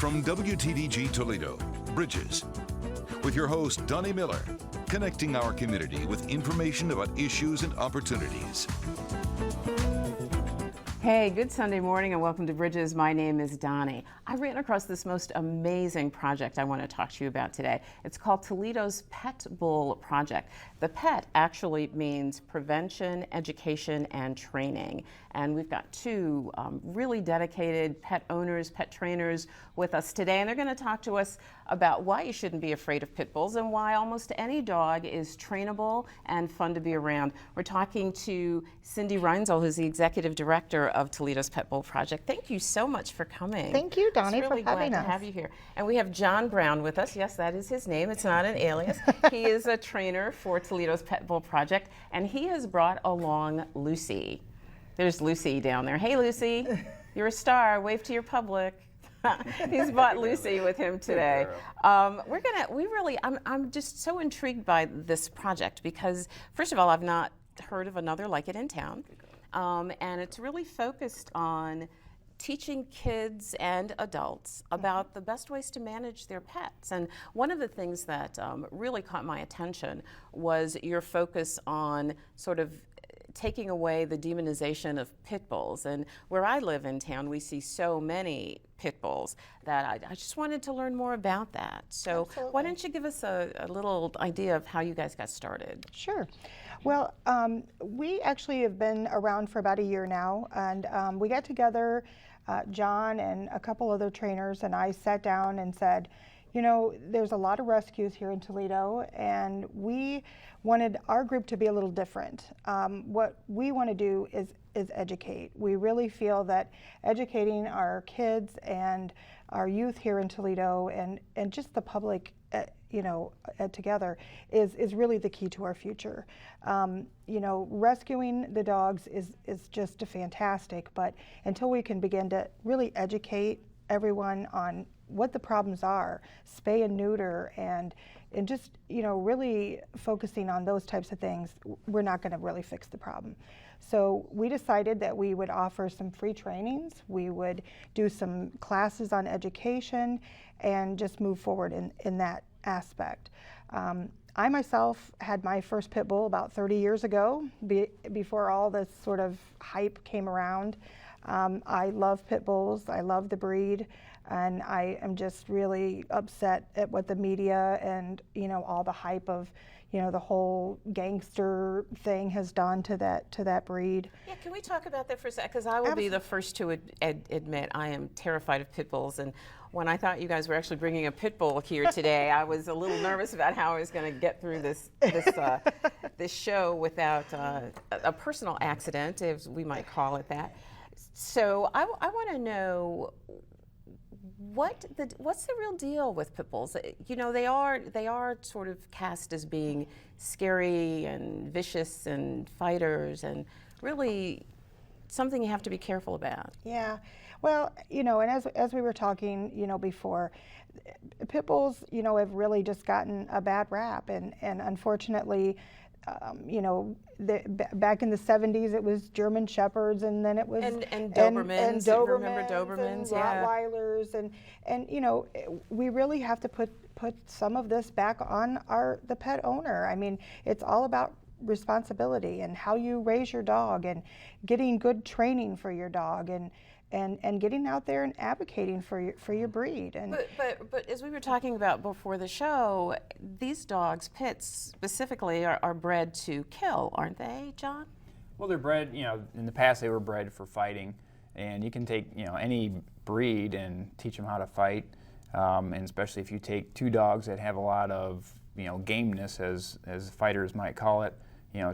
From WTDG Toledo, Bridges, with your host, Doni Miller, connecting our community with information about issues and opportunities. Hey, good Sunday morning and welcome to Bridges. My name is Doni. I ran across this most amazing project I want to talk to you about today. It's called Toledo's Pet Bull Project. The pet actually means prevention, education, and training. And we've got two really dedicated pet owners, pet trainers with us today. And they're going to talk to us about why you shouldn't be afraid of pit bulls and why almost any dog is trainable and fun to be around. We're talking to Cindy Reinzel, who's the executive director of Toledo's Pet Bull Project. Thank you so much for coming. Thank you, Doni, really for having glad us. to have you here. And we have John Brown with us. Yes, that is his name. It's not an alias. He is a trainer for Toledo's Pet Bull Project, and he has brought along Lucy. There's Lucy down there. Hey, Lucy, you're a star. Wave to your public. He's brought Lucy with him today. I'm just so intrigued by this project because, first of all, I've not heard of another like it in town. And it's really focused on teaching kids and adults about the best ways to manage their pets. And one of the things that really caught my attention was your focus on sort of taking away the demonization of pit bulls. And where I live in town, we see so many pit bulls that I just wanted to learn more about that. So Absolutely. Why don't you give us a little idea of how you guys got started? Sure. Well, we actually have been around for about a year now, and we got together, John and a couple other trainers, and I sat down and said, you know, there's a lot of rescues here in Toledo, and we wanted our group to be a little different. What we want to do is educate. We really feel that educating our kids and our youth here in Toledo and just the public, together is really the key to our future. Rescuing the dogs is just fantastic, but until we can begin to really educate everyone on what the problems are, spay and neuter, and just, really focusing on those types of things, we're not going to really fix the problem. So we decided that we would offer some free trainings, we would do some classes on education, and just move forward in that aspect. I myself had my first pit bull about 30 years ago, before all this sort of hype came around. I love pit bulls, I love the breed, and I am just really upset at what the media and all the hype of the whole gangster thing has done to that breed. Yeah, can we talk about that for a second? Because I will be the first to admit I am terrified of pit bulls. And when I thought you guys were actually bringing a pit bull here today, I was a little nervous about how I was going to get through this show without a personal accident, as we might call it that. So I want to know what's the real deal with pit bulls? They are sort of cast as being scary and vicious and fighters, and really something you have to be careful about. Yeah, well, and as we were talking, before, pit bulls, have really just gotten a bad rap, and unfortunately, back in the 70s, it was German Shepherds, and then it was and Dobermans. Remember and Dobermans? Rottweilers, and we really have to put some of this back on the pet owner. I mean, it's all about responsibility and how you raise your dog, and getting good training for your dog, and getting out there and advocating for your breed. And but as we were talking about before the show, these dogs, pits specifically, are bred to kill, aren't they, John? Well, they're bred, in the past they were bred for fighting, and you can take, any breed and teach them how to fight, and especially if you take two dogs that have a lot of, gameness, as fighters might call it,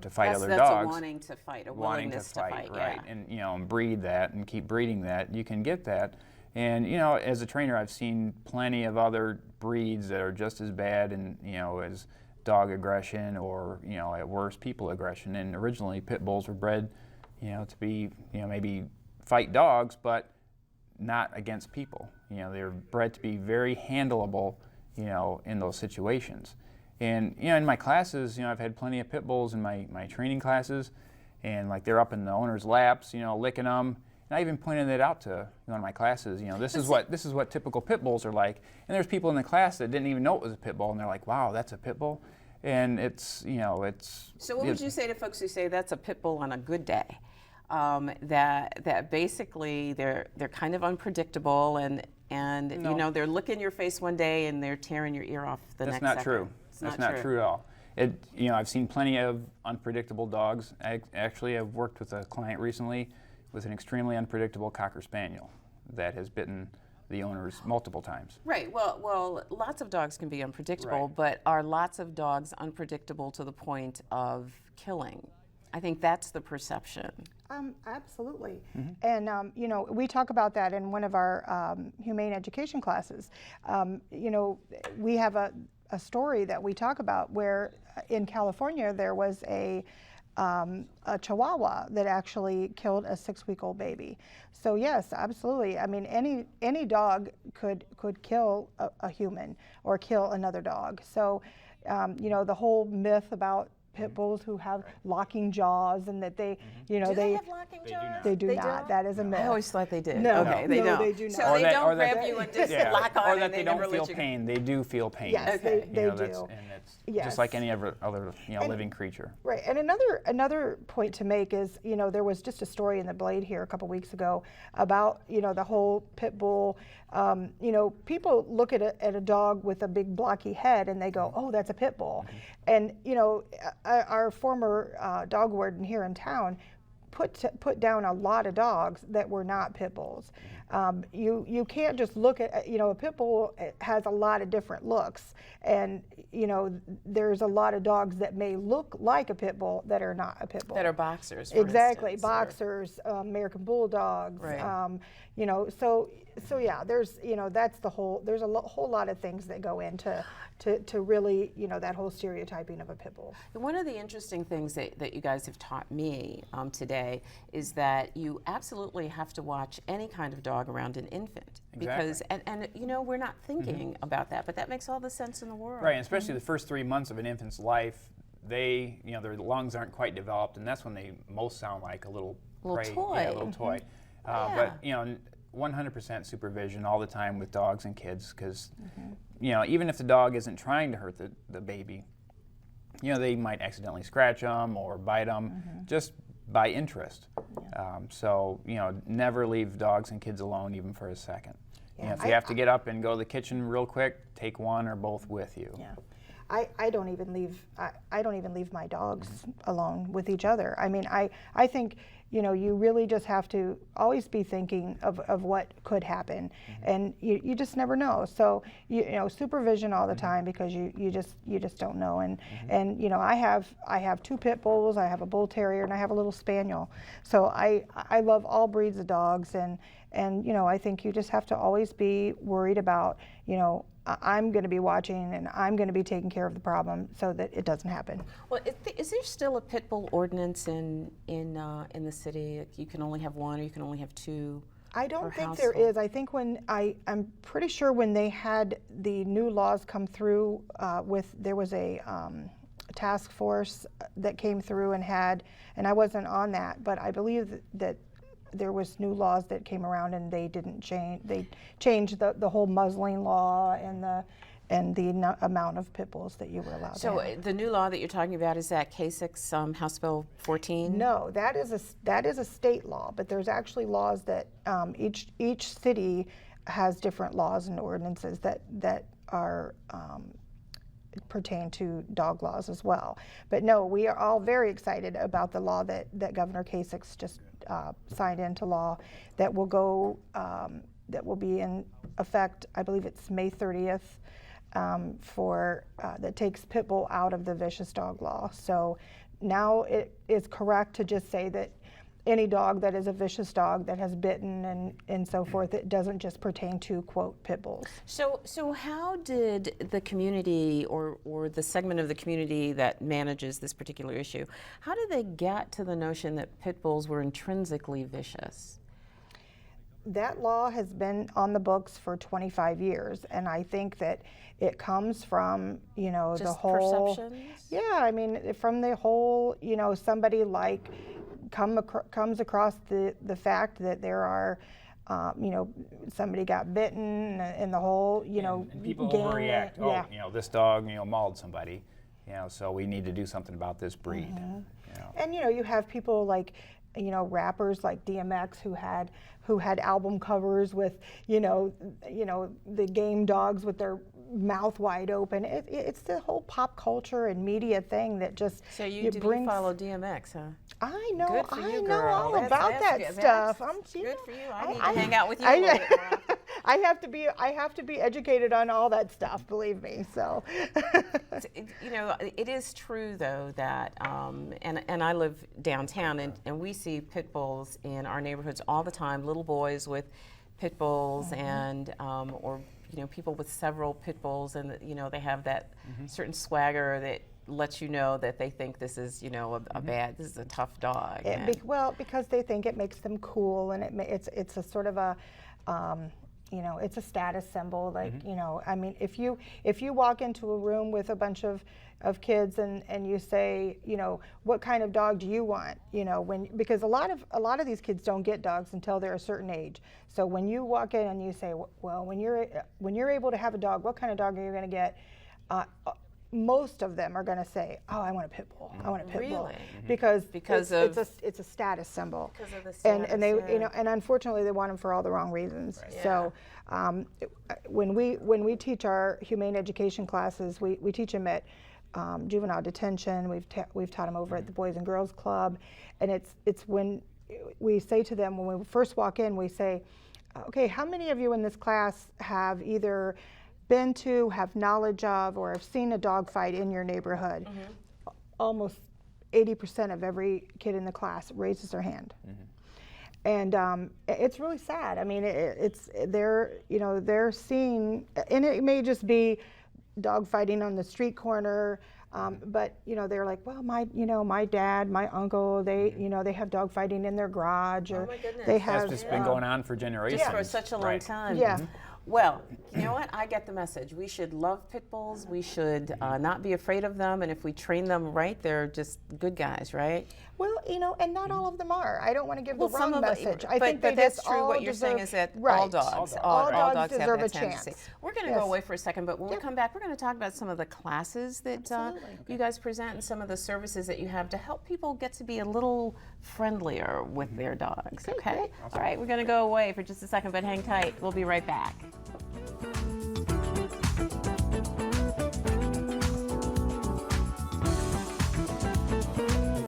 to fight other dogs. That's a wanting to fight, a wanting willingness to fight, right? yeah. And and breed that and keep breeding that. You can get that, and as a trainer, I've seen plenty of other breeds that are just as bad, and as dog aggression, or at worst people aggression. And originally, pit bulls were bred, to be maybe fight dogs, but not against people. They're bred to be very handleable, in those situations. And in my classes, I've had plenty of pit bulls in my training classes, and like they're up in the owner's laps, licking them, And I even pointed that out to one of my classes. This is what typical pit bulls are like. And there's people in the class that didn't even know it was a pit bull, and they're like, "Wow, that's a pit bull." And it's. So what would you say to folks who say that's a pit bull on a good day? That basically they're kind of unpredictable and No. they're licking your face one day and they're tearing your ear off the next second. That's not true. That's not true at all. I've seen plenty of unpredictable dogs. I've worked with a client recently with an extremely unpredictable Cocker Spaniel that has bitten the owners multiple times. Right. Well, lots of dogs can be unpredictable, Right. but are lots of dogs unpredictable to the point of killing? I think that's the perception. Absolutely. And, we talk about that in one of our humane education classes. We have a story that we talk about where in California there was a Chihuahua that actually killed a 6-week-old baby. So yes, absolutely. I mean, any dog could kill a human or kill another dog. So, the whole myth about pit bulls who have locking jaws and that they, Do they have locking jaws? They do not. That is a myth. I always thought they did. No, okay, no, they don't. they do not. So they don't grab you and just lock on or and that they they don't never feel let you pain. They do feel pain. Yes, Okay. they do. And it's Yes. just like any other living creature. Right, and another point to make is, there was just a story in the Blade here a couple weeks ago about, the whole pit bull. People look at a dog with a big blocky head and they go, "Oh, that's a pit bull," and our former dog warden here in town put down a lot of dogs that were not pit bulls. You can't just look at, a pit bull has a lot of different looks, and there's a lot of dogs that may look like a pit bull that are not a pit bull. That are boxers, for Exactly, instance, boxers, American bulldogs. Right. So yeah, there's that's the whole. There's a whole lot of things that go into to really that whole stereotyping of a pit bull. One of the interesting things that you guys have taught me today is that you absolutely have to watch any kind of dog around an infant. Because, and we're not thinking about that, but that makes all the sense in the world. Right, and especially the first 3 months of an infant's life, their lungs aren't quite developed, and that's when they most sound like a little prey. toy. Yeah, a little toy. But 100% supervision all the time with dogs and kids, because even if the dog isn't trying to hurt the baby, they might accidentally scratch them or bite them just by interest. So never leave dogs and kids alone even for a second. If you have to get up and go to the kitchen real quick, take one or both with you. Yeah. I don't even leave my dogs alone with each other. I mean, I think you really just have to always be thinking of what could happen, and you just never know. So supervision all the time, because you just don't know. And I have 2 pit bulls, I have a bull terrier, and I have a little spaniel. So I love all breeds of dogs, and I think you just have to always be worried about I'm going to be watching and I'm going to be taking care of the problem so that it doesn't happen. Well, is there still a pit bull ordinance in the city? You can only have 1 or you can only have 2? I don't think household? there is. I think I'm pretty sure when they had the new laws come through, there was a task force that came through and I wasn't on that, but I believe that there was new laws that came around and they didn't change. They changed the whole muzzling law and the amount of pit bulls that you were allowed to have. So the new law that you're talking about, is that K6 House Bill 14? No, that is a state law, but there's actually laws that each city has different laws and ordinances that are pertain to dog laws as well. But no, we are all very excited about the law that Governor Kasich just signed into law that will be in effect, I believe it's May 30th, that takes pit bull out of the vicious dog law. So now it is correct to just say that any dog that is a vicious dog that has bitten and so forth, it doesn't just pertain to, quote, pit bulls. So how did the community or the segment of the community that manages this particular issue, how did they get to the notion that pit bulls were intrinsically vicious? That law has been on the books for 25 years, and I think that it comes from, Just the whole... perceptions? Yeah, I mean, from the whole, somebody like comes across the fact that there are, somebody got bitten in the whole, and people game. overreact. Yeah. Oh, this dog, mauled somebody. So we need to do something about this breed. And you have people like, rappers like DMX who had album covers with, the game dogs with their mouth wide open. It's the whole pop culture and media thing that just So you follow DMX, huh? I know. Good for you, I know girl. all about that stuff. Good for you. I need to hang out with you a little bit more often. I have to be educated on all that stuff. Believe me. So. It is true though that, and I live downtown, and we see pit bulls in our neighborhoods all the time. Little boys with pit bulls, and or people with several pit bulls, and they have that certain swagger that lets you know that they think this is this is a tough dog. Because they think it makes them cool, and it's a sort of a it's a status symbol. Like I mean, if you walk into a room with a bunch of kids and you say, what kind of dog do you want? Because a lot of these kids don't get dogs until they're a certain age. So when you walk in and you say, well, when you're able to have a dog, what kind of dog are you going to get? Most of them are going to say, "Oh, I want a pit bull. I want a pit bull," because it's a status symbol. Because of the status, and they and unfortunately they want them for all the wrong reasons. Right. So when we teach our humane education classes, we teach them at juvenile detention. We've taught them over at the Boys and Girls Club, and it's when we say to them when we first walk in, we say, "Okay, how many of you in this class have either been to, have knowledge of, or have seen a dog fight in your neighborhood?" Almost 80% of every kid in the class raises their hand. And it's really sad. I mean, they're seeing, and it may just be dog fighting on the street corner, but they're like, well, my dad, my uncle, they have dog fighting in their garage, or they have. That's just been going on for generations. Just for such a long time. Yeah. Well, you know what? I get the message. We should love pit bulls. We should not be afraid of them. And if we train them right, they're just good guys, right? Well, and not all of them are. I don't want to give the some wrong of message. But, I think but that's true. What you're saying is that all dogs, all dogs deserve have a that tendency. chance. We're going to go away for a second, but when we come back, we're going to talk about some of the classes that you guys present and some of the services that you have to help people get to be a little friendlier with their dogs. Okay? All right, we're going to go away for just a second, but hang tight. We'll be right back.